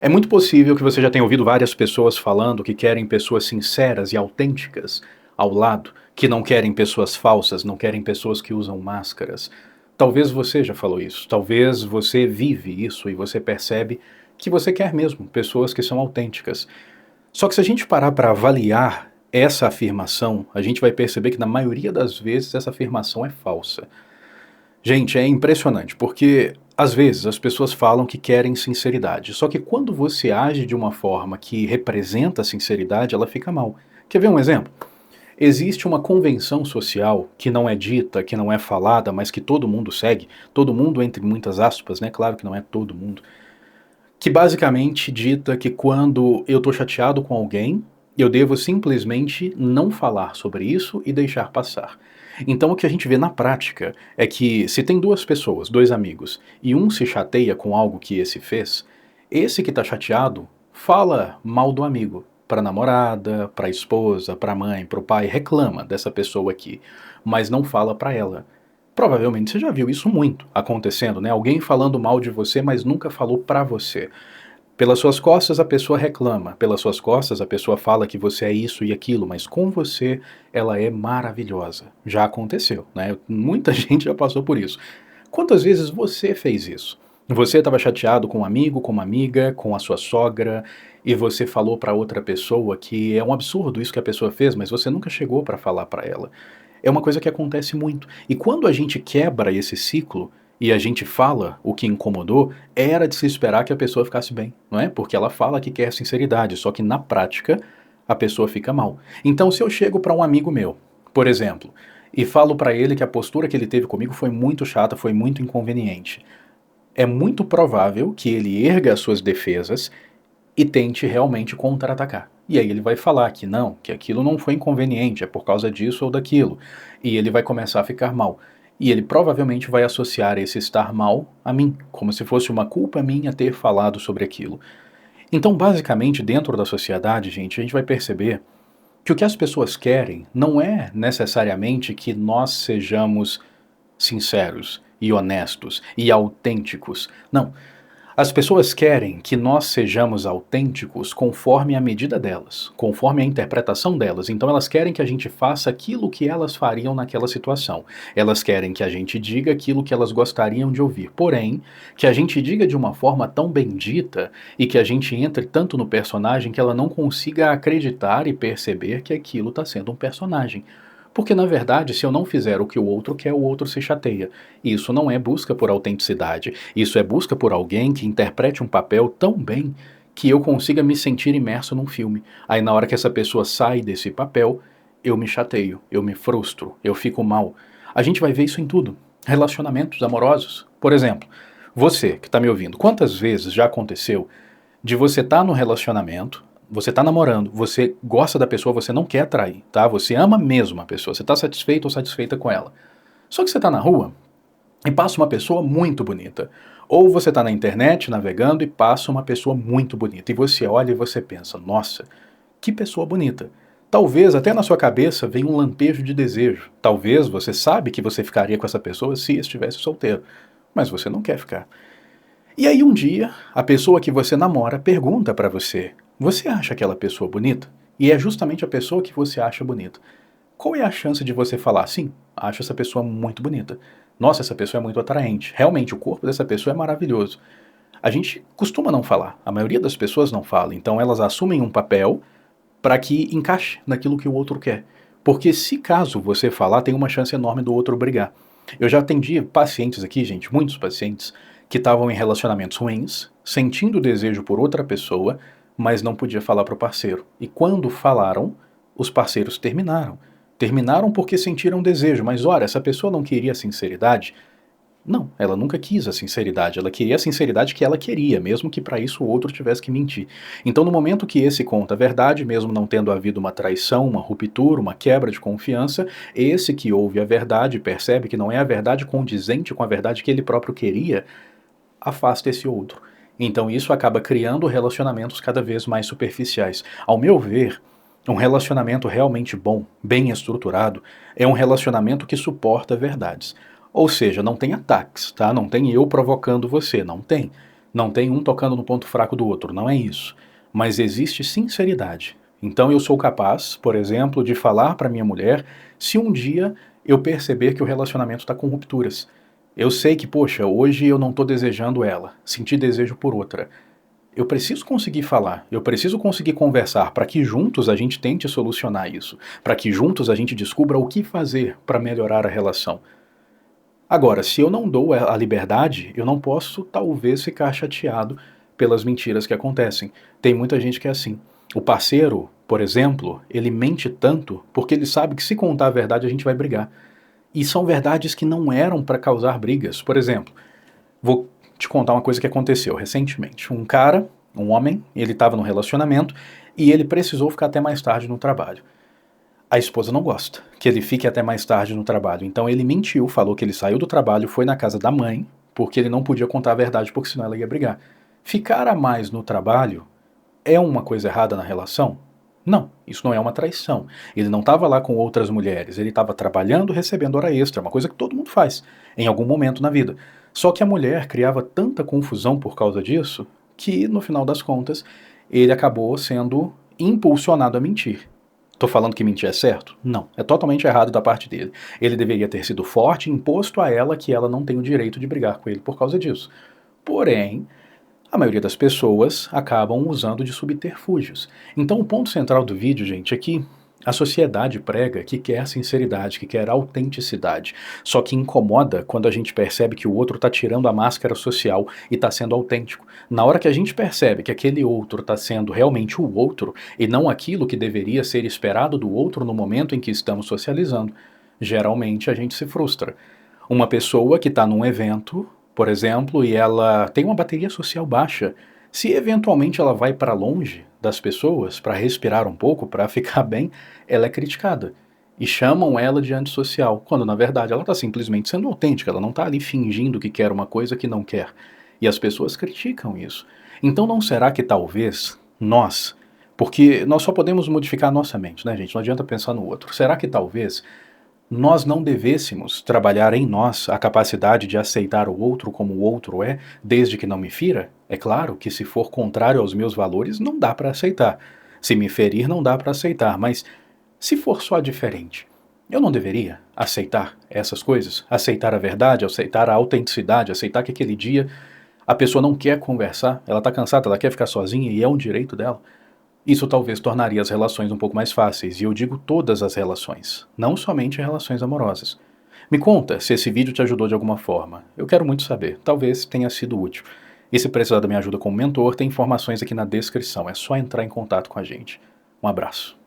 É muito possível que você já tenha ouvido várias pessoas falando que querem pessoas sinceras e autênticas ao lado, que não querem pessoas falsas, não querem pessoas que usam máscaras. Talvez você já falou isso, talvez você vive isso e você percebe que você quer mesmo pessoas que são autênticas. Só que se a gente parar para avaliar essa afirmação, a gente vai perceber que na maioria das vezes essa afirmação é falsa. Gente, é impressionante, porque às vezes as pessoas falam que querem sinceridade, só que quando você age de uma forma que representa a sinceridade, ela fica mal. Quer ver um exemplo? Existe uma convenção social que não é dita, que não é falada, mas que todo mundo segue, todo mundo entre muitas aspas, né? Claro que não é todo mundo, que basicamente dita que quando eu tô chateado com alguém, eu devo simplesmente não falar sobre isso e deixar passar. Então o que a gente vê na prática é que se tem duas pessoas, dois amigos, e um se chateia com algo que esse fez, esse que tá chateado fala mal do amigo para namorada, para esposa, para mãe, para o pai, reclama dessa pessoa aqui, mas não fala para ela. Provavelmente você já viu isso muito acontecendo, né? Alguém falando mal de você, mas nunca falou pra você. Pelas suas costas a pessoa reclama, pelas suas costas a pessoa fala que você é isso e aquilo, mas com você ela é maravilhosa. Já aconteceu, né? Muita gente já passou por isso. Quantas vezes você fez isso? Você estava chateado com um amigo, com uma amiga, com a sua sogra, e você falou para outra pessoa que é um absurdo isso que a pessoa fez, mas você nunca chegou para falar para ela. É uma coisa que acontece muito. E quando a gente quebra esse ciclo e a gente fala o que incomodou, era de se esperar que a pessoa ficasse bem, não é? Porque ela fala que quer sinceridade, só que na prática a pessoa fica mal. Então, se eu chego para um amigo meu, por exemplo, e falo para ele que a postura que ele teve comigo foi muito chata, foi muito inconveniente, é muito provável que ele erga as suas defesas e tente realmente contra-atacar. E aí ele vai falar que não, que aquilo não foi inconveniente, é por causa disso ou daquilo. E ele vai começar a ficar mal. E ele provavelmente vai associar esse estar mal a mim, como se fosse uma culpa minha ter falado sobre aquilo. Então, basicamente, dentro da sociedade, gente, a gente vai perceber que o que as pessoas querem não é necessariamente que nós sejamos sinceros e honestos e autênticos. Não. As pessoas querem que nós sejamos autênticos conforme a medida delas, conforme a interpretação delas. Então elas querem que a gente faça aquilo que elas fariam naquela situação. Elas querem que a gente diga aquilo que elas gostariam de ouvir. Porém, que a gente diga de uma forma tão bendita e que a gente entre tanto no personagem que ela não consiga acreditar e perceber que aquilo está sendo um personagem. Porque, na verdade, se eu não fizer o que o outro quer, o outro se chateia. Isso não é busca por autenticidade. Isso é busca por alguém que interprete um papel tão bem que eu consiga me sentir imerso num filme. Aí, na hora que essa pessoa sai desse papel, eu me chateio, eu me frustro, eu fico mal. A gente vai ver isso em tudo. Relacionamentos amorosos. Por exemplo, você que está me ouvindo, quantas vezes já aconteceu de você estar no relacionamento, você tá namorando, você gosta da pessoa, você não quer trair, tá? Você ama mesmo a pessoa, você tá satisfeito ou satisfeita com ela. Só que você tá na rua e passa uma pessoa muito bonita. Ou você tá na internet navegando e passa uma pessoa muito bonita. E você olha e você pensa, nossa, que pessoa bonita. Talvez até na sua cabeça venha um lampejo de desejo. Talvez você sabe que você ficaria com essa pessoa se estivesse solteiro. Mas você não quer ficar. E aí um dia, a pessoa que você namora pergunta pra você: "Você acha aquela pessoa bonita?" E é justamente a pessoa que você acha bonita. Qual é a chance de você falar: "Sim, acho essa pessoa muito bonita. Nossa, essa pessoa é muito atraente. Realmente, o corpo dessa pessoa é maravilhoso." A gente costuma não falar. A maioria das pessoas não fala. Então elas assumem um papel para que encaixe naquilo que o outro quer. Porque se caso você falar, tem uma chance enorme do outro brigar. Eu já atendi pacientes aqui, gente, muitos pacientes, que estavam em relacionamentos ruins, sentindo desejo por outra pessoa, mas não podia falar para o parceiro. E quando falaram, os parceiros terminaram. Terminaram porque sentiram desejo, mas ora, essa pessoa não queria sinceridade? Não, ela nunca quis a sinceridade, ela queria a sinceridade que ela queria, mesmo que para isso o outro tivesse que mentir. Então, no momento que esse conta a verdade, mesmo não tendo havido uma traição, uma ruptura, uma quebra de confiança, esse que ouve a verdade percebe que não é a verdade condizente com a verdade que ele próprio queria, afasta esse outro. Então, isso acaba criando relacionamentos cada vez mais superficiais. Ao meu ver, um relacionamento realmente bom, bem estruturado, é um relacionamento que suporta verdades. Ou seja, não tem ataques, tá? Não tem eu provocando você, não tem. Não tem um tocando no ponto fraco do outro, não é isso. Mas existe sinceridade. Então eu sou capaz, por exemplo, de falar para minha mulher se um dia eu perceber que o relacionamento está com rupturas. Eu sei que, poxa, hoje eu não estou desejando ela, senti desejo por outra. Eu preciso conseguir falar, eu preciso conseguir conversar para que juntos a gente tente solucionar isso, para que juntos a gente descubra o que fazer para melhorar a relação. Agora, se eu não dou a liberdade, eu não posso talvez ficar chateado pelas mentiras que acontecem. Tem muita gente que é assim. O parceiro, por exemplo, ele mente tanto porque ele sabe que se contar a verdade a gente vai brigar. E são verdades que não eram para causar brigas. Por exemplo, vou te contar uma coisa que aconteceu recentemente. Um cara, um homem, ele estava num relacionamento e ele precisou ficar até mais tarde no trabalho. A esposa não gosta que ele fique até mais tarde no trabalho. Então ele mentiu, falou que ele saiu do trabalho, foi na casa da mãe, porque ele não podia contar a verdade, porque senão ela ia brigar. Ficar a mais no trabalho é uma coisa errada na relação? Não, isso não é uma traição. Ele não estava lá com outras mulheres, ele estava trabalhando, recebendo hora extra, uma coisa que todo mundo faz em algum momento na vida. Só que a mulher criava tanta confusão por causa disso que, no final das contas, ele acabou sendo impulsionado a mentir. Tô falando que mentir é certo? Não, é totalmente errado da parte dele. Ele deveria ter sido forte e imposto a ela que ela não tem o direito de brigar com ele por causa disso. Porém, a maioria das pessoas acabam usando de subterfúgios. Então o ponto central do vídeo, gente, é que a sociedade prega que quer sinceridade, que quer autenticidade. Só que incomoda quando a gente percebe que o outro está tirando a máscara social e está sendo autêntico. Na hora que a gente percebe que aquele outro está sendo realmente o outro e não aquilo que deveria ser esperado do outro no momento em que estamos socializando, geralmente a gente se frustra. Uma pessoa que está num evento, por exemplo, e ela tem uma bateria social baixa, se eventualmente ela vai para longe das pessoas para respirar um pouco, para ficar bem, ela é criticada. E chamam ela de antissocial, quando na verdade ela está simplesmente sendo autêntica, ela não está ali fingindo que quer uma coisa que não quer. E as pessoas criticam isso. Então não será que talvez nós, porque nós só podemos modificar a nossa mente, né, gente? Não adianta pensar no outro. Será que talvez nós não devêssemos trabalhar em nós a capacidade de aceitar o outro como o outro é, desde que não me fira? É claro que se for contrário aos meus valores, não dá para aceitar. Se me ferir, não dá para aceitar, mas se for só diferente, eu não deveria aceitar essas coisas? Aceitar a verdade, aceitar a autenticidade, aceitar que aquele dia a pessoa não quer conversar, ela está cansada, ela quer ficar sozinha e é um direito dela? Isso talvez tornaria as relações um pouco mais fáceis, e eu digo todas as relações, não somente relações amorosas. Me conta se esse vídeo te ajudou de alguma forma. Eu quero muito saber, talvez tenha sido útil. E se precisar da minha ajuda como mentor, tem informações aqui na descrição, é só entrar em contato com a gente. Um abraço.